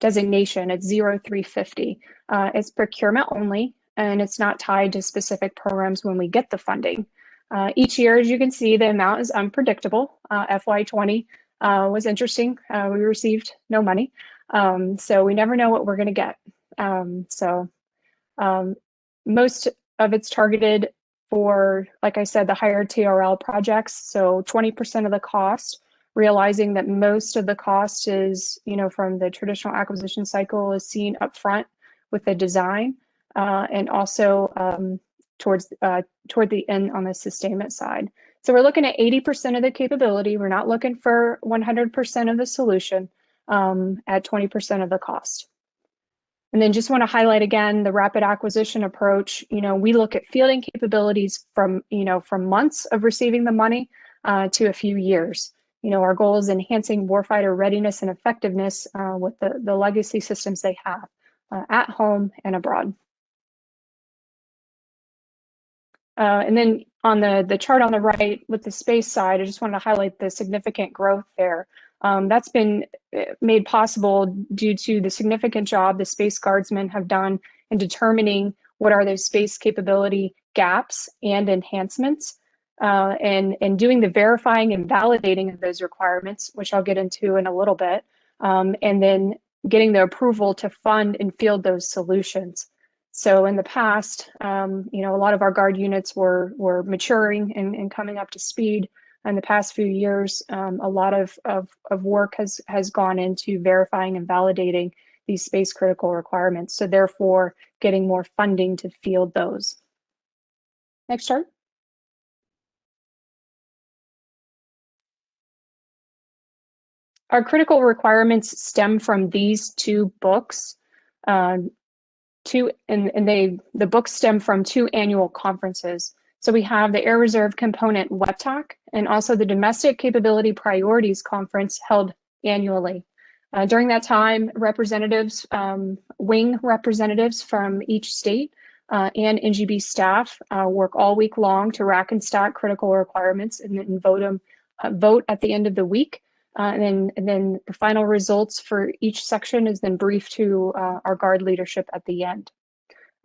designation. It's 0350. It's procurement only, and it's not tied to specific programs when we get the funding. Each year, as you can see, the amount is unpredictable. FY20 was interesting. We received no money. So we never know what we're going to get. Most of it's targeted for, like I said, the higher TRL projects. So 20% of the cost, realizing that most of the cost is, from the traditional acquisition cycle is seen up front with the design, and also toward the end on the sustainment side. So we're looking at 80% of the capability. We're not looking for 100% of the solution at 20% of the cost. And then just want to highlight again the rapid acquisition approach. We look at fielding capabilities from months of receiving the money to a few years. Our goal is enhancing warfighter readiness and effectiveness with the legacy systems they have at home and abroad. And then on the chart on the right with the space side, I just wanted to highlight the significant growth there. That's been made possible due to the significant job the Space Guardsmen have done in determining what are those space capability gaps and enhancements, and doing the verifying and validating of those requirements, which I'll get into in a little bit, and then getting the approval to fund and field those solutions. So in the past, a lot of our Guard units were maturing and coming up to speed. In the past few years, a lot of work has gone into verifying and validating these space critical requirements. So therefore, getting more funding to field those. Next chart. Our critical requirements stem from these two books. The books stem from two annual conferences. So we have the Air Reserve Component WEPTAC and also the Domestic Capability Priorities Conference held annually. During that time, representatives, wing representatives from each state and NGB staff work all week long to rack and stack critical requirements and then vote at the end of the week. And then the final results for each section is then briefed to our Guard leadership at the end.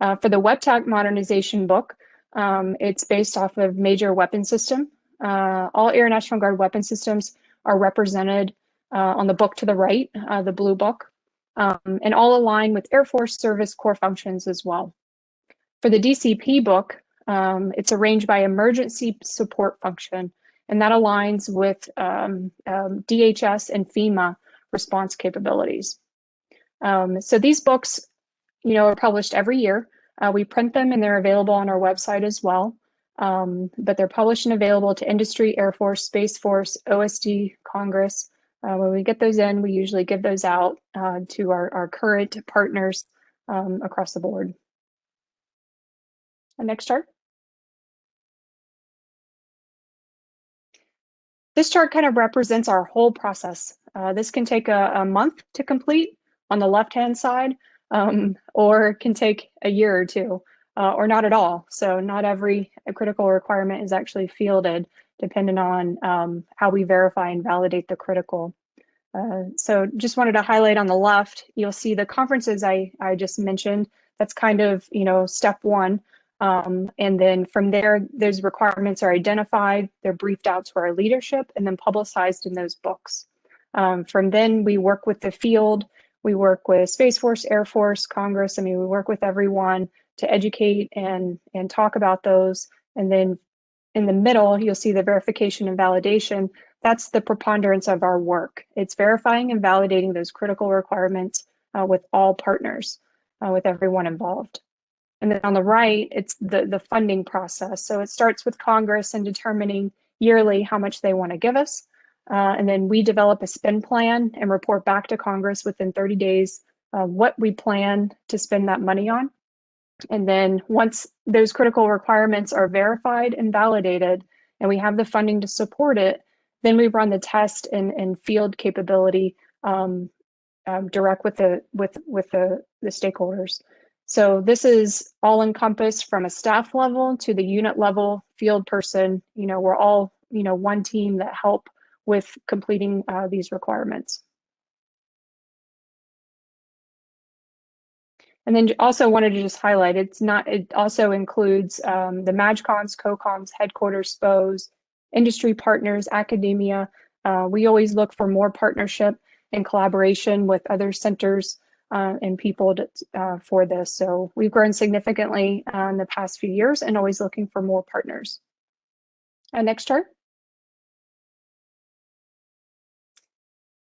For the WEPTAC modernization book, it's based off of major weapon system. All Air National Guard weapon systems are represented on the book to the right, the blue book, and all align with Air Force service core functions as well. For the DCP book, it's arranged by emergency support function, and that aligns with DHS and FEMA response capabilities. So these books, are published every year. We print them and they're available on our website as well. But they're published and available to industry, Air Force, Space Force, OSD, Congress. When we get those in, we usually give those out to our current partners across the board. Next chart. This chart kind of represents our whole process. This can take a month to complete on the left-hand side, or can take a year or two, or not at all. So not every critical requirement is actually fielded, depending on how we verify and validate the critical. So just wanted to highlight on the left, you'll see the conferences I just mentioned. That's kind of, step one. And then from there, those requirements are identified, they're briefed out to our leadership, and then publicized in those books. From then, we work with the field, we work with Space Force, Air Force, Congress. I mean, we work with everyone to educate and talk about those. And then in the middle, you'll see the verification and validation. That's the preponderance of our work. It's verifying and validating those critical requirements with all partners, with everyone involved. And then on the right, it's the funding process. So it starts with Congress and determining yearly how much they want to give us. And then we develop a spend plan and report back to Congress within 30 days what we plan to spend that money on. And then once those critical requirements are verified and validated, and we have the funding to support it, then we run the test and field capability direct with the stakeholders. So this is all encompassed from a staff level to the unit level field person. You know, we're all, you know, one team that help with completing these requirements. And then also wanted to just highlight, it also includes the MAGCOMs, COCOMs, headquarters, SPOs, industry partners, academia. We always look for more partnership and collaboration with other centers and people for this. So we've grown significantly in the past few years and always looking for more partners. Next chart.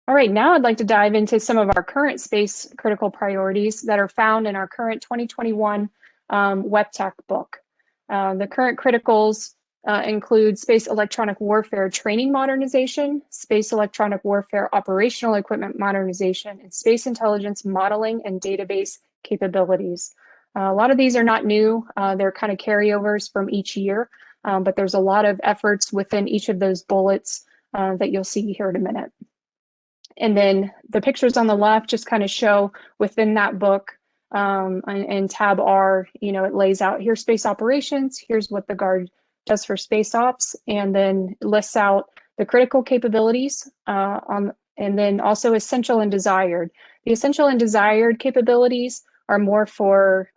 All right, now I'd like to dive into some of our current space critical priorities that are found in our current 2021 WEPTEC book. The current criticals include space electronic warfare training modernization, space electronic warfare operational equipment modernization, and space intelligence modeling and database capabilities. A lot of these are not new. They're kind of carryovers from each year, but there's a lot of efforts within each of those bullets that you'll see here in a minute. And then the pictures on the left just kind of show within that book and tab R, you know, it lays out here's space operations, here's what the Guard does for space ops, and then lists out the critical capabilities and then also essential and desired. The essential and desired capabilities are more for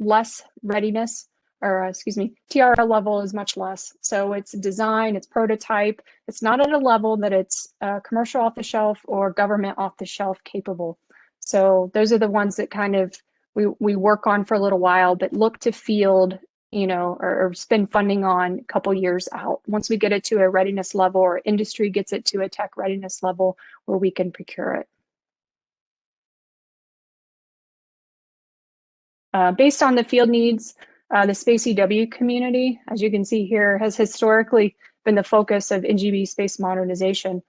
less readiness, or excuse me, TRL level is much less. So it's design, it's prototype. It's not at a level that it's commercial off the shelf or government off the shelf capable. So those are the ones that kind of we work on for a little while, but look to field, you know, or spend funding on a couple years out. Once we get it to a readiness level or industry gets it to a tech readiness level where we can procure it. Based on the field needs, the Space EW community, as you can see here, has historically been the focus of NGB space modernization.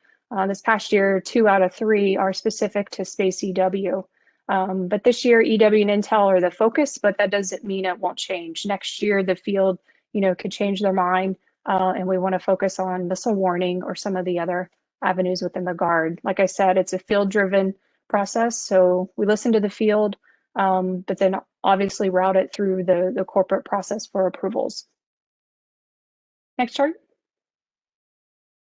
This past year, 2 out of 3 are specific to Space EW. But this year, EW and Intel are the focus, but that doesn't mean it won't change. Next year, the field, you know, could change their mind, and we want to focus on missile warning or some of the other avenues within the Guard. Like I said, it's a field-driven process, so we listen to the field, but then obviously route it through the corporate process for approvals. Next chart.